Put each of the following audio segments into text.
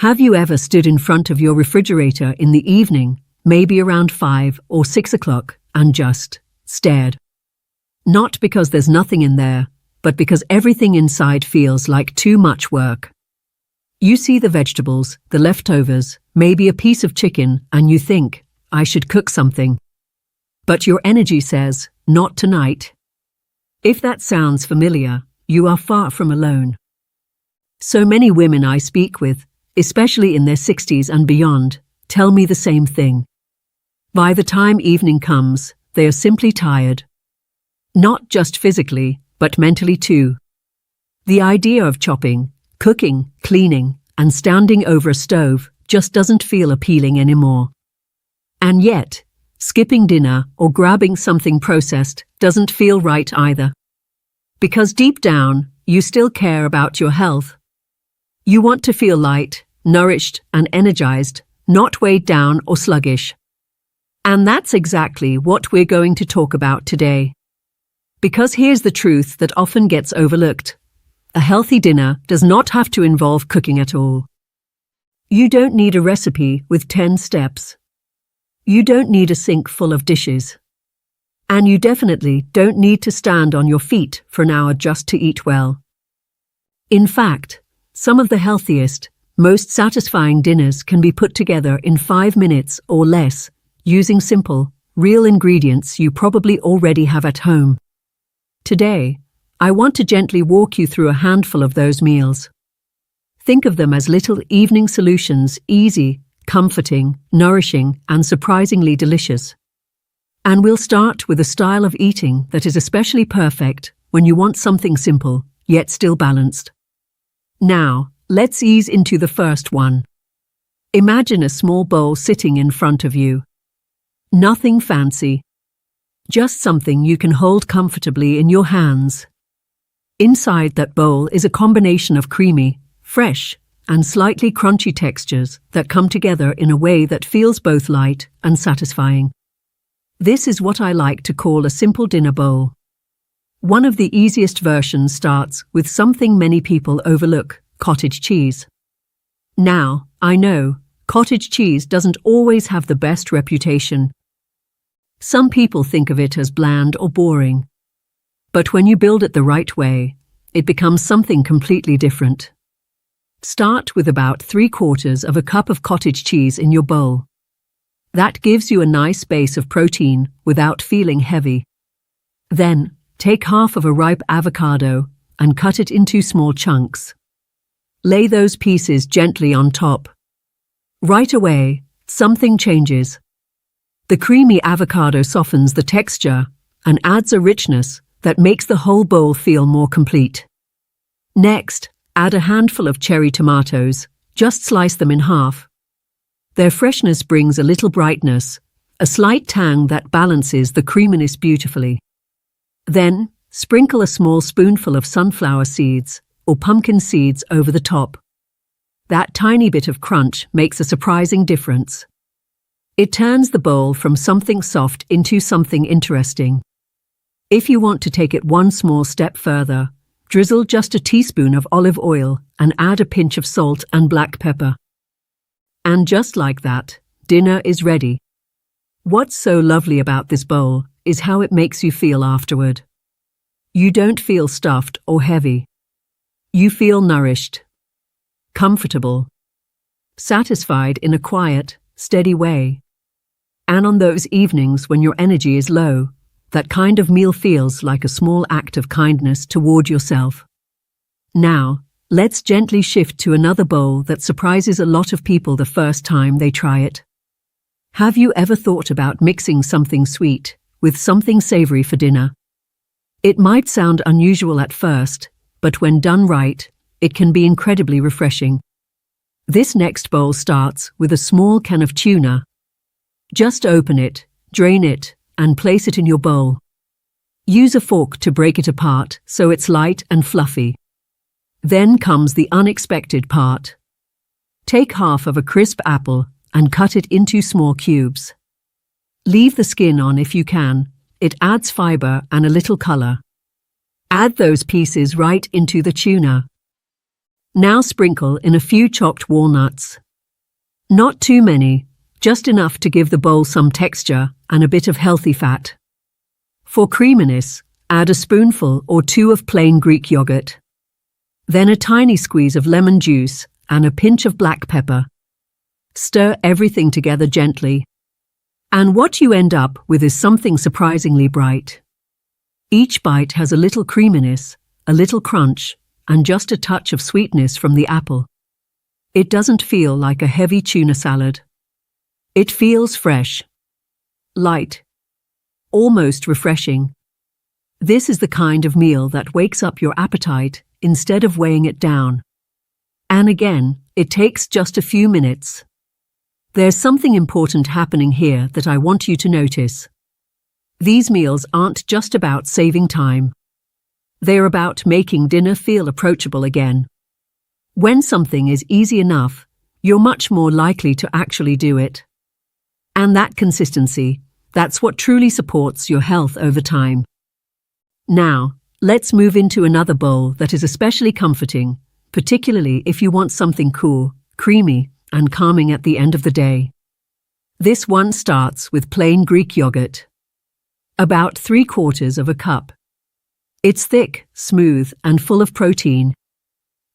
Have you ever stood in front of your refrigerator in the evening, maybe around 5 or 6 o'clock, and just stared? Not because there's nothing in there, but because everything inside feels like too much work. You see the vegetables, the leftovers, maybe a piece of chicken, and you think, I should cook something. But your energy says, not tonight. If that sounds familiar, you are far from alone. So many women I speak with, especially in their 60s and beyond, tell me the same thing. By the time evening comes, they are simply tired. Not just physically, but mentally too. The idea of chopping, cooking, cleaning, and standing over a stove just doesn't feel appealing anymore. And yet, skipping dinner or grabbing something processed doesn't feel right either. Because deep down, you still care about your health. You want to feel light, nourished, and energized, not weighed down or sluggish. And that's exactly what we're going to talk about today. Because here's the truth that often gets overlooked. A healthy dinner does not have to involve cooking at all. You don't need a recipe with 10 steps. You don't need a sink full of dishes. And you definitely don't need to stand on your feet for an hour just to eat well. In fact, some of the healthiest, most satisfying dinners can be put together in 5 minutes or less, using simple, real ingredients you probably already have at home. Today, I want to gently walk you through a handful of those meals. Think of them as little evening solutions, easy, comforting, nourishing, and surprisingly delicious. And we'll start with a style of eating that is especially perfect when you want something simple, yet still balanced. Now, let's ease into the first one. Imagine a small bowl sitting in front of you. Nothing fancy. Just something you can hold comfortably in your hands. Inside that bowl is a combination of creamy, fresh, and slightly crunchy textures that come together in a way that feels both light and satisfying. This is what I like to call a simple dinner bowl. One of the easiest versions starts with something many people overlook: cottage cheese. Now, I know, cottage cheese doesn't always have the best reputation. Some people think of it as bland or boring. But when you build it the right way, it becomes something completely different. Start with about 3/4 of a cup of cottage cheese in your bowl. That gives you a nice base of protein without feeling heavy. Then, take half of a ripe avocado and cut it into small chunks. Lay those pieces gently on top. Right away, something changes. The creamy avocado softens the texture and adds a richness that makes the whole bowl feel more complete. Next, add a handful of cherry tomatoes. Just slice them in half. Their freshness brings a little brightness, a slight tang that balances the creaminess beautifully. Then, sprinkle a small spoonful of sunflower seeds or pumpkin seeds over the top. That tiny bit of crunch makes a surprising difference. It turns the bowl from something soft into something interesting. If you want to take it one small step further, drizzle just a teaspoon of olive oil and add a pinch of salt and black pepper. And just like that, dinner is ready. What's so lovely about this bowl is how it makes you feel afterward. You don't feel stuffed or heavy. You feel nourished, comfortable, satisfied in a quiet, steady way. And on those evenings when your energy is low, that kind of meal feels like a small act of kindness toward yourself. Now, let's gently shift to another bowl that surprises a lot of people the first time they try it. Have you ever thought about mixing something sweet with something savory for dinner? It might sound unusual at first, but when done right, it can be incredibly refreshing. This next bowl starts with a small can of tuna. Just open it, drain it, and place it in your bowl. Use a fork to break it apart so it's light and fluffy. Then comes the unexpected part. Take half of a crisp apple and cut it into small cubes. Leave the skin on if you can. It adds fiber and a little color. Add those pieces right into the tuna. Now sprinkle in a few chopped walnuts. Not too many, just enough to give the bowl some texture and a bit of healthy fat. For creaminess, add a spoonful or two of plain Greek yogurt. Then a tiny squeeze of lemon juice and a pinch of black pepper. Stir everything together gently. And what you end up with is something surprisingly bright. Each bite has a little creaminess, a little crunch, and just a touch of sweetness from the apple. It doesn't feel like a heavy tuna salad. It feels fresh, light, almost refreshing. This is the kind of meal that wakes up your appetite instead of weighing it down. And again, it takes just a few minutes. There's something important happening here that I want you to notice. These meals aren't just about saving time. They're about making dinner feel approachable again. When something is easy enough, you're much more likely to actually do it. And that consistency, that's what truly supports your health over time. Now, let's move into another bowl that is especially comforting, particularly if you want something cool, creamy, and calming at the end of the day. This one starts with plain Greek yogurt. About 3/4 of a cup. It's thick, smooth, and full of protein.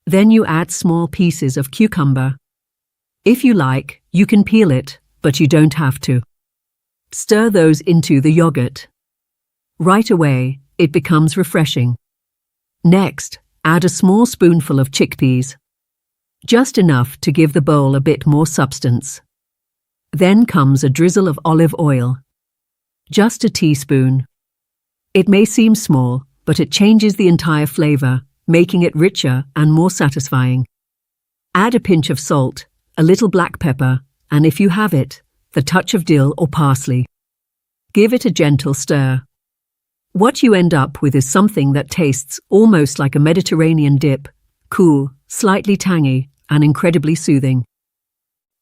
Then you add small pieces of cucumber. If you like, you can peel it, but you don't have to. Stir those into the yogurt. Right away, it becomes refreshing. Next, add a small spoonful of chickpeas. Just enough to give the bowl a bit more substance. Then comes a drizzle of olive oil. Just a teaspoon. It may seem small, but it changes the entire flavor, making it richer and more satisfying. Add a pinch of salt, a little black pepper, and if you have it, the touch of dill or parsley. Give it a gentle stir. What you end up with is something that tastes almost like a Mediterranean dip, cool, slightly tangy, and incredibly soothing.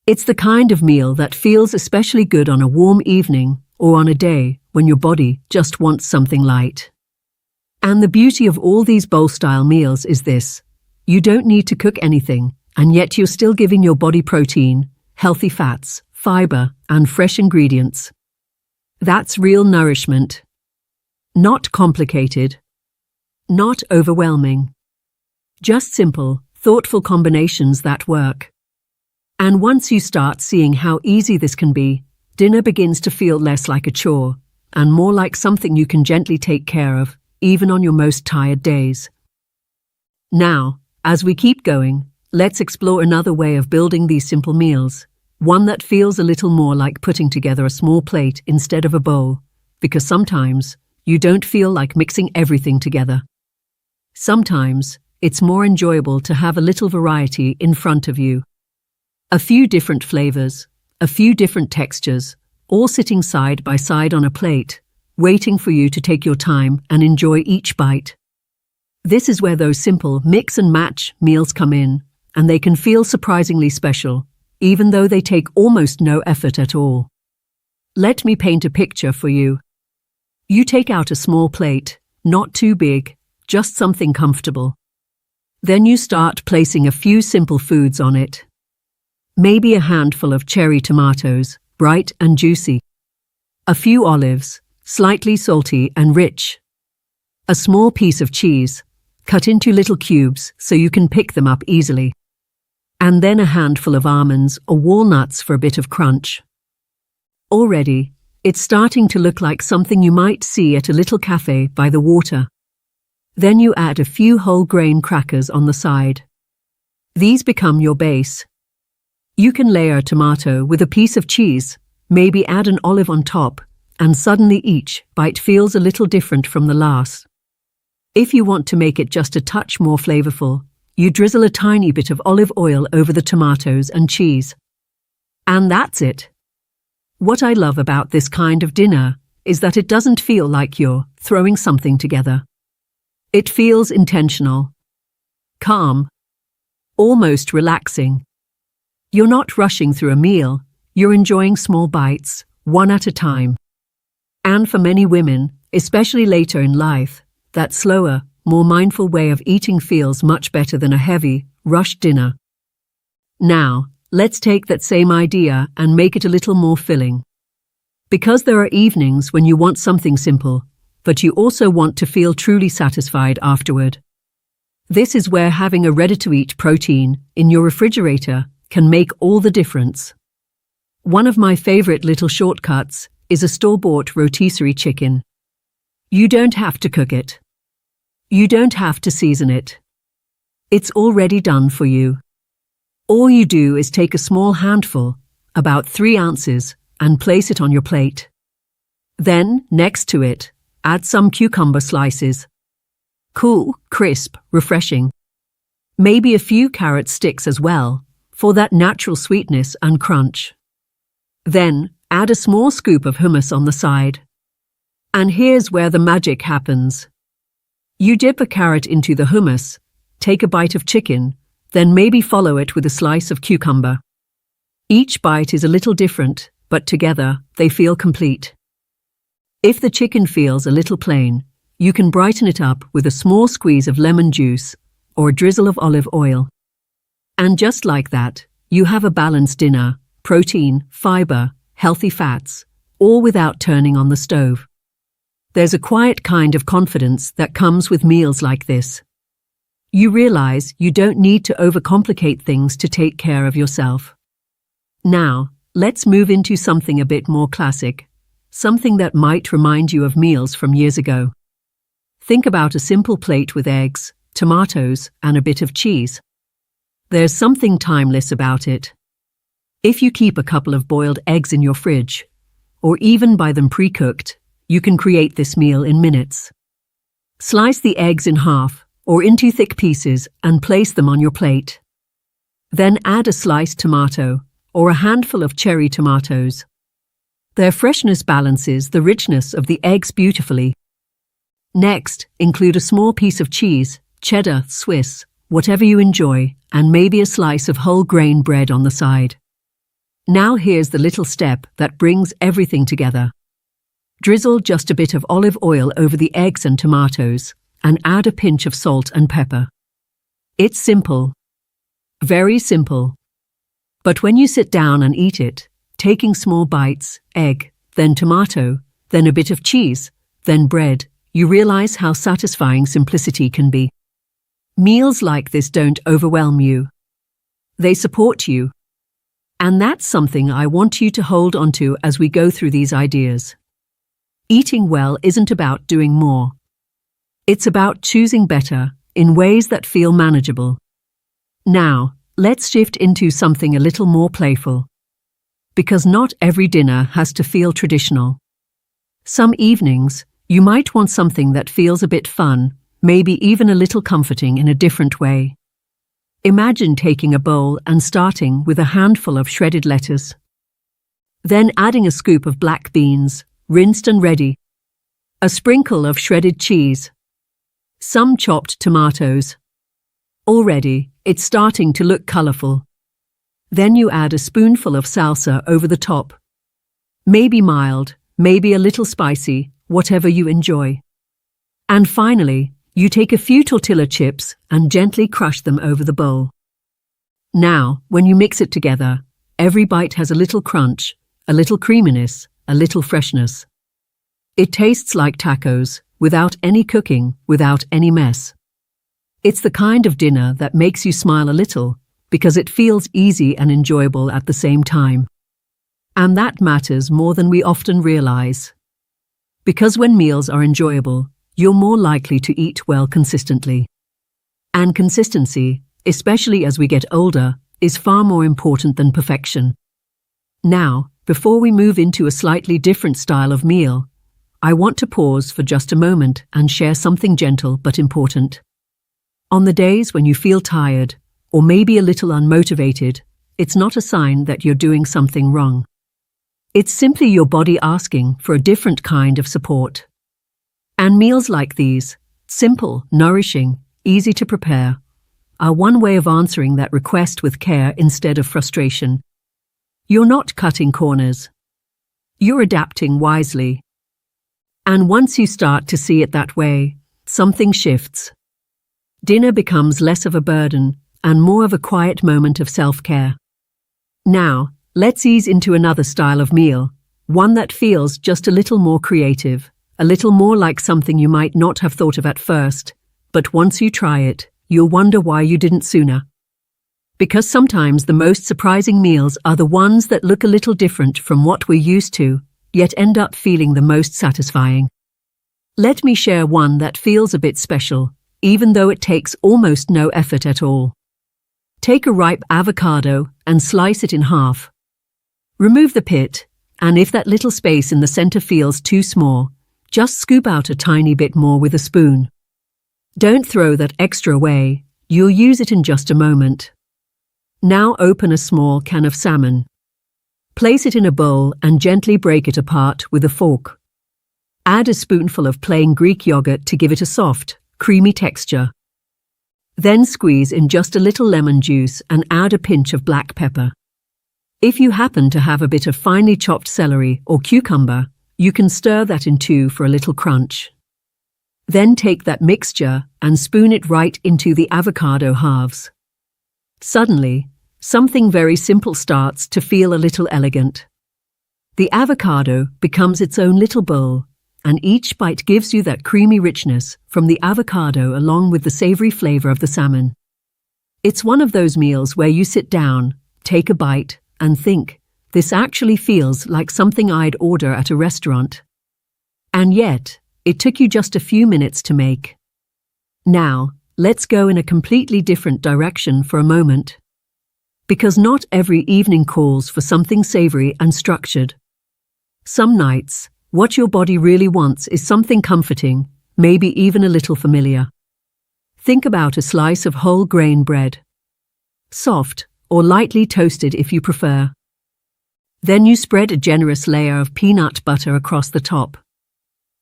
It's the kind of meal that feels especially good on a warm evening or on a day when your body just wants something light. And the beauty of all these bowl-style meals is this: you don't need to cook anything, and yet you're still giving your body protein, healthy fats, fiber, and fresh ingredients. That's real nourishment. Not complicated. Not overwhelming. Just simple, thoughtful combinations that work. And once you start seeing how easy this can be, dinner begins to feel less like a chore, and more like something you can gently take care of, even on your most tired days. Now, as we keep going, let's explore another way of building these simple meals, one that feels a little more like putting together a small plate instead of a bowl, because sometimes you don't feel like mixing everything together. Sometimes it's more enjoyable to have a little variety in front of you. A few different flavors, a few different textures, all sitting side by side on a plate, waiting for you to take your time and enjoy each bite. This is where those simple mix and match meals come in, and they can feel surprisingly special, even though they take almost no effort at all. Let me paint a picture for you. You take out a small plate, not too big, just something comfortable. Then you start placing a few simple foods on it. Maybe a handful of cherry tomatoes, bright and juicy. A few olives, slightly salty and rich. A small piece of cheese, cut into little cubes so you can pick them up easily. And then a handful of almonds or walnuts for a bit of crunch. Already, it's starting to look like something you might see at a little cafe by the water. Then you add a few whole grain crackers on the side. These become your base. You can layer a tomato with a piece of cheese, maybe add an olive on top, and suddenly each bite feels a little different from the last. If you want to make it just a touch more flavorful, you drizzle a tiny bit of olive oil over the tomatoes and cheese. And that's it. What I love about this kind of dinner is that it doesn't feel like you're throwing something together. It feels intentional, calm, almost relaxing. You're not rushing through a meal, you're enjoying small bites, one at a time. And for many women, especially later in life, that slower, more mindful way of eating feels much better than a heavy, rushed dinner. Now, let's take that same idea and make it a little more filling. Because there are evenings when you want something simple, but you also want to feel truly satisfied afterward. This is where having a ready-to-eat protein in your refrigerator can make all the difference. One of my favorite little shortcuts is a store-bought rotisserie chicken. You don't have to cook it. You don't have to season it. It's already done for you. All you do is take a small handful, about 3 ounces, and place it on your plate. Then, next to it, add some cucumber slices. Cool, crisp, refreshing. Maybe a few carrot sticks as well, for that natural sweetness and crunch. Then, add a small scoop of hummus on the side. And here's where the magic happens. You dip a carrot into the hummus, take a bite of chicken, then maybe follow it with a slice of cucumber. Each bite is a little different, but together, they feel complete. If the chicken feels a little plain, you can brighten it up with a small squeeze of lemon juice or a drizzle of olive oil. And just like that, you have a balanced dinner, protein, fiber, healthy fats, all without turning on the stove. There's a quiet kind of confidence that comes with meals like this. You realize you don't need to overcomplicate things to take care of yourself. Now, let's move into something a bit more classic, something that might remind you of meals from years ago. Think about a simple plate with eggs, tomatoes, and a bit of cheese. There's something timeless about it. If you keep a couple of boiled eggs in your fridge, or even buy them pre-cooked, you can create this meal in minutes. Slice the eggs in half or into thick pieces and place them on your plate. Then add a sliced tomato or a handful of cherry tomatoes. Their freshness balances the richness of the eggs beautifully. Next, include a small piece of cheese, cheddar, Swiss, whatever you enjoy, and maybe a slice of whole grain bread on the side. Now here's the little step that brings everything together. Drizzle just a bit of olive oil over the eggs and tomatoes, and add a pinch of salt and pepper. It's simple. Very simple. But when you sit down and eat it, taking small bites, egg, then tomato, then a bit of cheese, then bread, you realize how satisfying simplicity can be. Meals like this don't overwhelm you. They support you. And that's something I want you to hold onto as we go through these ideas. Eating well isn't about doing more. It's about choosing better in ways that feel manageable. Now, let's shift into something a little more playful. Because not every dinner has to feel traditional. Some evenings, you might want something that feels a bit fun, maybe even a little comforting in a different way. Imagine taking a bowl and starting with a handful of shredded lettuce. Then adding a scoop of black beans, rinsed and ready. A sprinkle of shredded cheese. Some chopped tomatoes. Already, it's starting to look colorful. Then you add a spoonful of salsa over the top. Maybe mild, maybe a little spicy, whatever you enjoy. And finally, you take a few tortilla chips and gently crush them over the bowl. Now, when you mix it together, every bite has a little crunch, a little creaminess, a little freshness. It tastes like tacos, without any cooking, without any mess. It's the kind of dinner that makes you smile a little, because it feels easy and enjoyable at the same time. And that matters more than we often realize. Because when meals are enjoyable, you're more likely to eat well consistently. And consistency, especially as we get older, is far more important than perfection. Now, before we move into a slightly different style of meal, I want to pause for just a moment and share something gentle but important. On the days when you feel tired, or maybe a little unmotivated, it's not a sign that you're doing something wrong. It's simply your body asking for a different kind of support. And meals like these, simple, nourishing, easy to prepare, are one way of answering that request with care instead of frustration. You're not cutting corners. You're adapting wisely. And once you start to see it that way, something shifts. Dinner becomes less of a burden and more of a quiet moment of self-care. Now, let's ease into another style of meal, one that feels just a little more creative, a little more like something you might not have thought of at first, but once you try it, you'll wonder why you didn't sooner. Because sometimes the most surprising meals are the ones that look a little different from what we're used to, yet end up feeling the most satisfying. Let me share one that feels a bit special, even though it takes almost no effort at all. Take a ripe avocado and slice it in half. Remove the pit, and if that little space in the center feels too small, just scoop out a tiny bit more with a spoon. Don't throw that extra away, you'll use it in just a moment. Now open a small can of salmon. Place it in a bowl and gently break it apart with a fork. Add a spoonful of plain Greek yogurt to give it a soft, creamy texture. Then squeeze in just a little lemon juice and add a pinch of black pepper. If you happen to have a bit of finely chopped celery or cucumber, you can stir that in too for a little crunch. Then take that mixture and spoon it right into the avocado halves. Suddenly, something very simple starts to feel a little elegant. The avocado becomes its own little bowl, and each bite gives you that creamy richness from the avocado along with the savory flavor of the salmon. It's one of those meals where you sit down, take a bite, and think, this actually feels like something I'd order at a restaurant. And yet, it took you just a few minutes to make. Now, let's go in a completely different direction for a moment. Because not every evening calls for something savory and structured. Some nights, what your body really wants is something comforting, maybe even a little familiar. Think about a slice of whole grain bread. Soft, or lightly toasted if you prefer. Then you spread a generous layer of peanut butter across the top.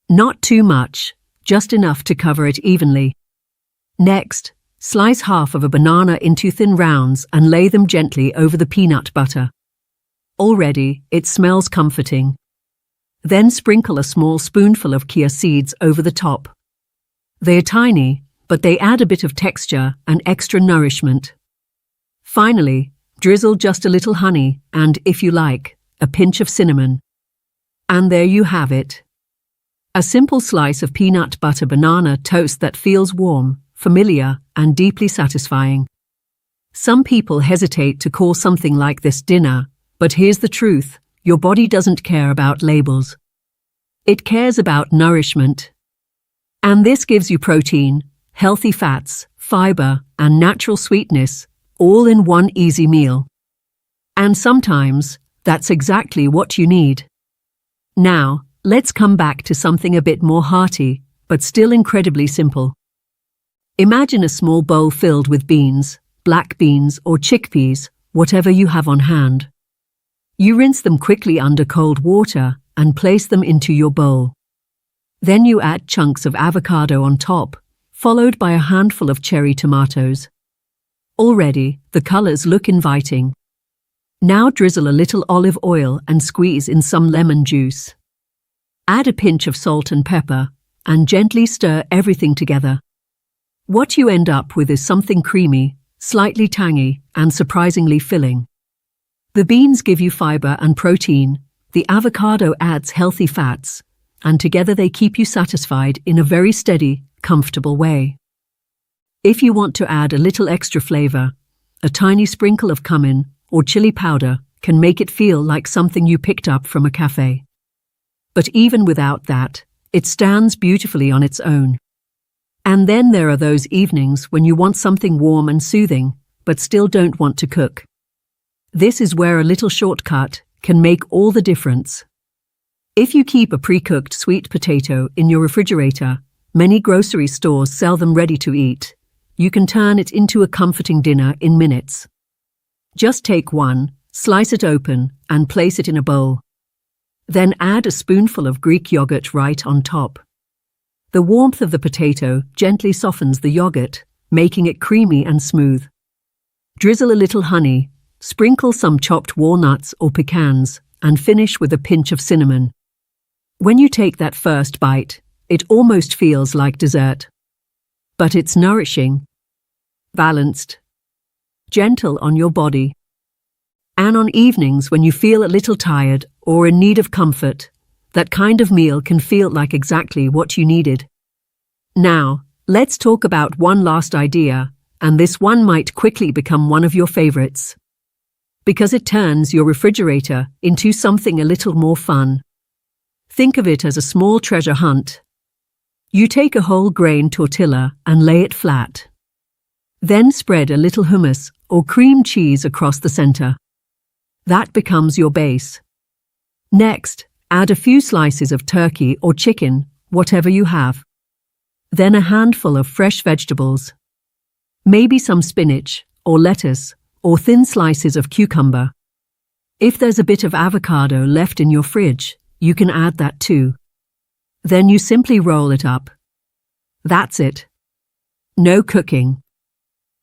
Not too much, just enough to cover it evenly. Next, slice half of a banana into thin rounds and lay them gently over the peanut butter. Already, it smells comforting. Then sprinkle a small spoonful of chia seeds over the top. They are tiny, but they add a bit of texture and extra nourishment. Finally, drizzle just a little honey and, if you like, a pinch of cinnamon. And there you have it. A simple slice of peanut butter banana toast that feels warm, familiar, and deeply satisfying. Some people hesitate to call something like this dinner, but here's the truth, your body doesn't care about labels. It cares about nourishment. And this gives you protein, healthy fats, fiber, and natural sweetness, all in one easy meal. And sometimes, that's exactly what you need. Now, let's come back to something a bit more hearty, but still incredibly simple. Imagine a small bowl filled with beans, black beans or chickpeas, whatever you have on hand. You rinse them quickly under cold water and place them into your bowl. Then you add chunks of avocado on top, followed by a handful of cherry tomatoes. Already, the colors look inviting. Now drizzle a little olive oil and squeeze in some lemon juice. Add a pinch of salt and pepper, and gently stir everything together. What you end up with is something creamy, slightly tangy, and surprisingly filling. The beans give you fiber and protein, the avocado adds healthy fats, and together they keep you satisfied in a very steady, comfortable way. If you want to add a little extra flavor, a tiny sprinkle of cumin or chili powder can make it feel like something you picked up from a cafe. But even without that, it stands beautifully on its own. And then there are those evenings when you want something warm and soothing, but still don't want to cook. This is where a little shortcut can make all the difference. If you keep a pre-cooked sweet potato in your refrigerator, many grocery stores sell them ready to eat. You can turn it into a comforting dinner in minutes. Just take one, slice it open, and place it in a bowl. Then add a spoonful of Greek yogurt right on top. The warmth of the potato gently softens the yogurt, making it creamy and smooth. Drizzle a little honey, sprinkle some chopped walnuts or pecans, and finish with a pinch of cinnamon. When you take that first bite, it almost feels like dessert. but it's nourishing, balanced, gentle on your body. And on evenings when you feel a little tired or in need of comfort, that kind of meal can feel like exactly what you needed. Now, let's talk about one last idea, and this one might quickly become one of your favorites. Because it turns your refrigerator into something a little more fun. Think of it as a small treasure hunt. You take a whole grain tortilla and lay it flat. Then spread a little hummus or cream cheese across the center. That becomes your base. Next, add a few slices of turkey or chicken, whatever you have. Then a handful of fresh vegetables. Maybe some spinach, or lettuce, or thin slices of cucumber. If there's a bit of avocado left in your fridge, you can add that too. Then you simply roll it up. That's it. No cooking.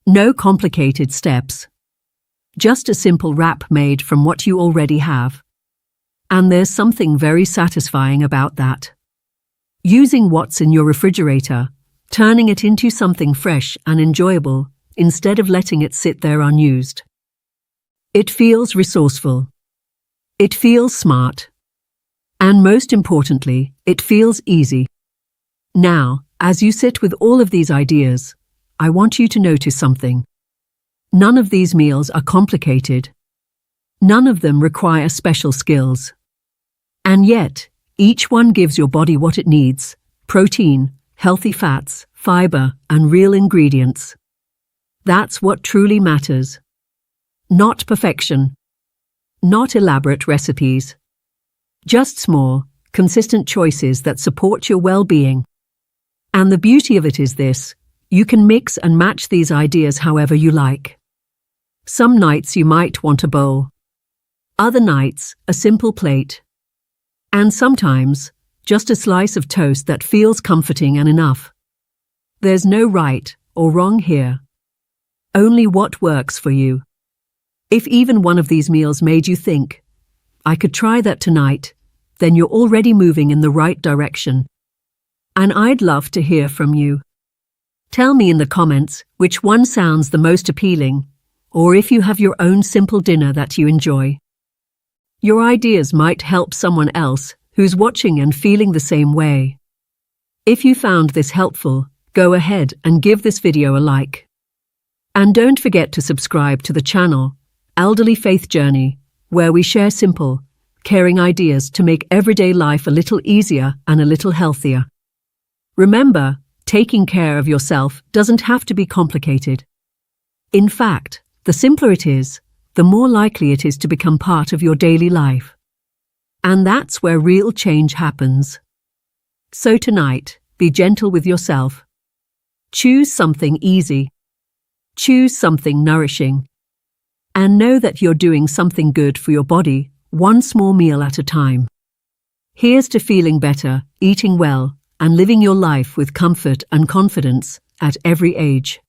No complicated steps. Just a simple wrap made from what you already have. And there's something very satisfying about that. Using what's in your refrigerator, turning it into something fresh and enjoyable, instead of letting it sit there unused. It feels resourceful. It feels smart. And most importantly, it feels easy. Now, as you sit with all of these ideas, I want you to notice something. None of these meals are complicated. None of them require special skills. And yet, each one gives your body what it needs: protein, healthy fats, fiber, and real ingredients. That's what truly matters. Not perfection. Not elaborate recipes. Just small, consistent choices that support your well-being. And the beauty of it is this: you can mix and match these ideas however you like. Some nights you might want a bowl. Other nights, a simple plate. And sometimes, just a slice of toast that feels comforting and enough. There's no right or wrong here. Only what works for you. If even one of these meals made you think, I could try that tonight, then you're already moving in the right direction. And I'd love to hear from you. Tell me in the comments which one sounds the most appealing, or if you have your own simple dinner that you enjoy. Your ideas might help someone else who's watching and feeling the same way. If you found this helpful, go ahead and give this video a like. And don't forget to subscribe to the channel, Elderly Faith Journey, where we share simple, caring ideas to make everyday life a little easier and a little healthier. Remember, taking care of yourself doesn't have to be complicated. In fact, the simpler it is, the more likely it is to become part of your daily life. And that's where real change happens. So tonight, be gentle with yourself. Choose something easy. Choose something nourishing. And know that you're doing something good for your body, one small meal at a time. Here's to feeling better, eating well, and living your life with comfort and confidence at every age.